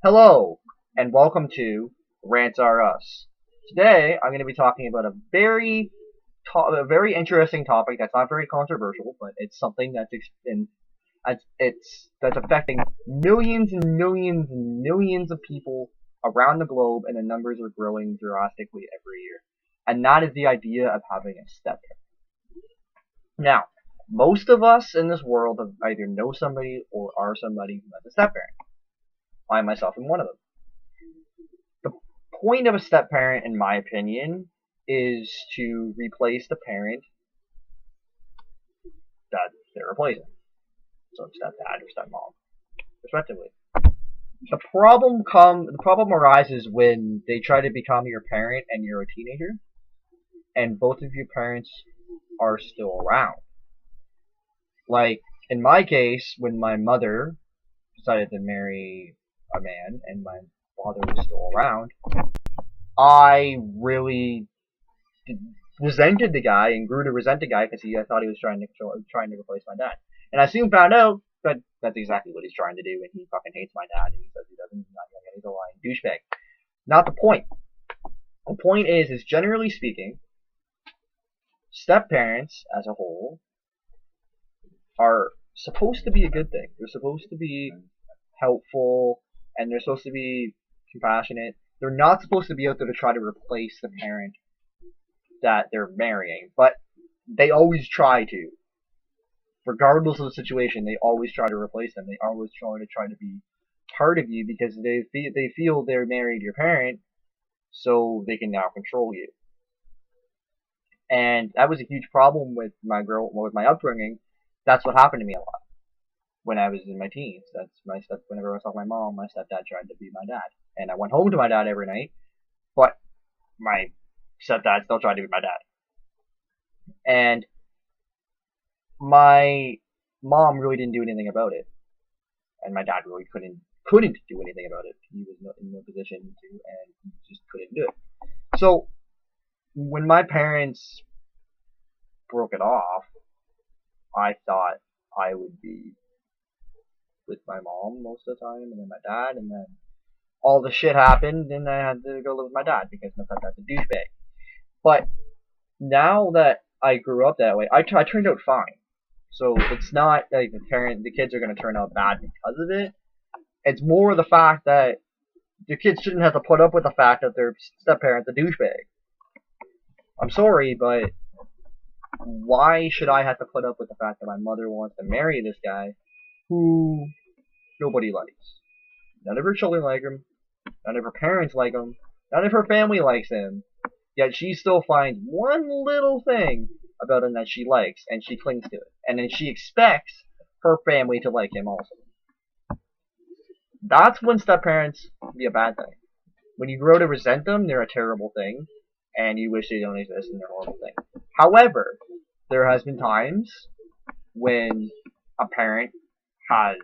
Hello, and welcome to Rants Are Us. Today, I'm going to be talking about a very interesting topic that's not very controversial, but it's something that's affecting millions and millions and millions of people around the globe, and the numbers are growing drastically every year. And that is the idea of having a step parent. Now, most of us in this world have either know somebody or are somebody who has a step parent. I myself am one of them. The point of a step parent, in my opinion, is to replace the parent that they're replacing. So stepdad or stepmom, respectively. The problem arises when they try to become your parent and you're a teenager, and both of your parents are still around. Like, in my case, when my mother decided to marry a man and my father was still around, I really resented the guy and grew to resent the guy because I thought he was trying to replace my dad. And I soon found out that that's exactly what he's trying to do, and he fucking hates my dad, and he says he doesn't. He's a lying douchebag. Not the point. The point is generally speaking, step parents as a whole are supposed to be a good thing. They're supposed to be helpful, and they're supposed to be compassionate. They're not supposed to be out there to try to replace the parent that they're marrying, but they always try to. Regardless of the situation, they always try to replace them. They always try to be part of you because they feel they're married to your parent, so they can now control you. And that was a huge problem with my upbringing. That's what happened to me a lot when I was in my teens. Whenever I saw my mom, my stepdad tried to be my dad, and I went home to my dad every night, but my stepdad still tried to be my dad. And my mom really didn't do anything about it, and my dad really couldn't do anything about it. He was in no position to, and he just couldn't do it. So when my parents broke it off, I thought I would be with my mom most of the time, and then my dad, and then all the shit happened, and I had to go live with my dad because my stepdad's a douchebag. But now that I grew up that way, I turned out fine. So it's not like the kids are going to turn out bad because of it. It's more the fact that the kids shouldn't have to put up with the fact that their step-parent's a douchebag. I'm sorry, but why should I have to put up with the fact that my mother wants to marry this guy who nobody likes? None of her children like him. None of her parents like him. None of her family likes him. Yet she still finds one little thing about him that she likes, and she clings to it. And then she expects her family to like him also. That's when step-parents be a bad thing. When you grow to resent them, they're a terrible thing, and you wish they don't exist, and they're a horrible thing. However, there has been times when a parent has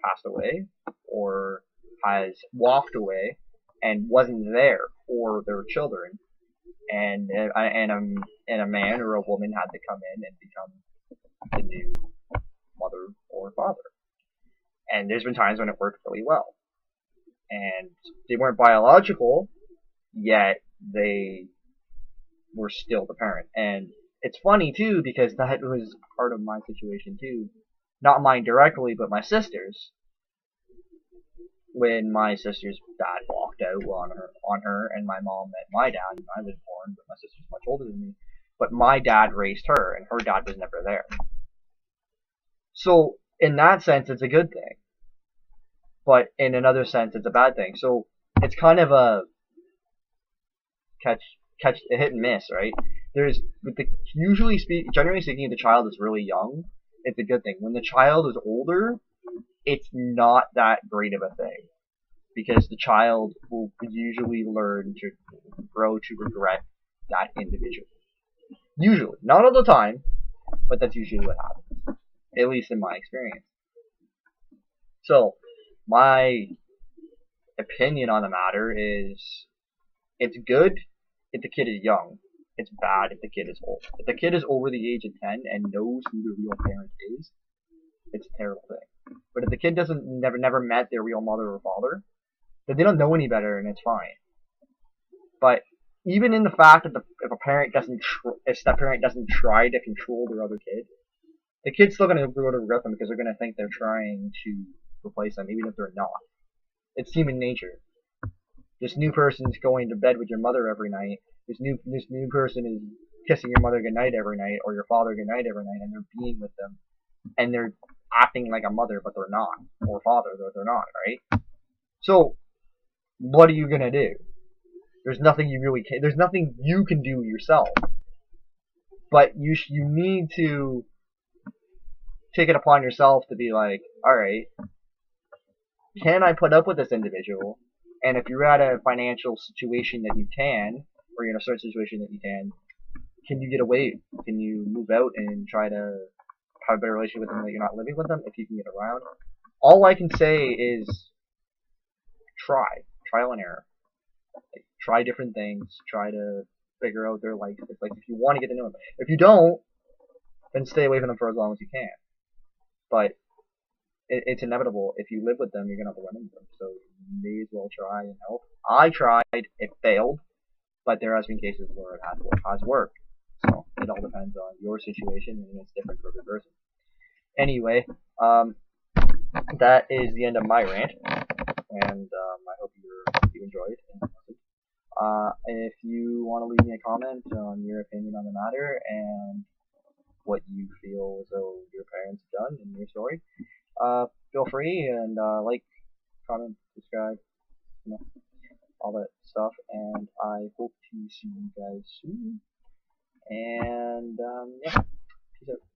passed away, or has walked away, and wasn't there for their children, and a man or a woman had to come in and become the new mother or father. And there's been times when it worked really well. And they weren't biological, yet they were still the parent. And it's funny too, because that was part of my situation too. Not mine directly, but my sister's. When my sister's dad walked out on her, and my mom met my dad, and I was born, but my sister's much older than me. But my dad raised her, and her dad was never there. So in that sense, it's a good thing. But in another sense, it's a bad thing. So it's kind of a a hit and miss, right? Generally speaking, if the child is really young, it's a good thing. When the child is older, it's not that great of a thing, because the child will usually learn to grow to regret that individual. Usually. Not all the time, but that's usually what happens. At least in my experience. So, my opinion on the matter is, it's good if the kid is young. It's bad if the kid is old. If the kid is over the age of 10 and knows who the real parent is, it's a terrible thing. But if the kid never met their real mother or father, that they don't know any better, and it's fine. But even in the fact that if a parent doesn't, if step parent doesn't try to control their other kid, the kid's still gonna grow to regret them because they're gonna think they're trying to replace them, even if they're not. It's human nature. This new person's going to bed with your mother every night. This new person is kissing your mother goodnight every night, or your father goodnight every night, and they're being with them, and they're acting like a mother, but they're not, or father, but they're not, right? So, what are you gonna do? There's nothing you really can. There's nothing you can do yourself, but you need to take it upon yourself to be like, all right, can I put up with this individual? And if you're at a financial situation that you can, or you're in a certain situation that you can you get away? Can you move out and try to have a better relationship with them that you're not living with them if you can get around? All I can say is trial and error. Like, try different things. Try to figure out their likes. Like if you want to get to know them. If you don't, then stay away from them for as long as you can. But it's inevitable. If you live with them, you're gonna have to run into them. So you may as well try and help. I tried. It failed. But there has been cases where it has worked. So it all depends on your situation, and it's different for every person. Anyway, that is the end of my rant, and I hope you enjoyed and listened. If you want to leave me a comment on your opinion on the matter and what you feel as though your parents have done in your story, feel free and like, comment, subscribe, you know, all that stuff. And I hope to see you guys soon. And yeah, peace out.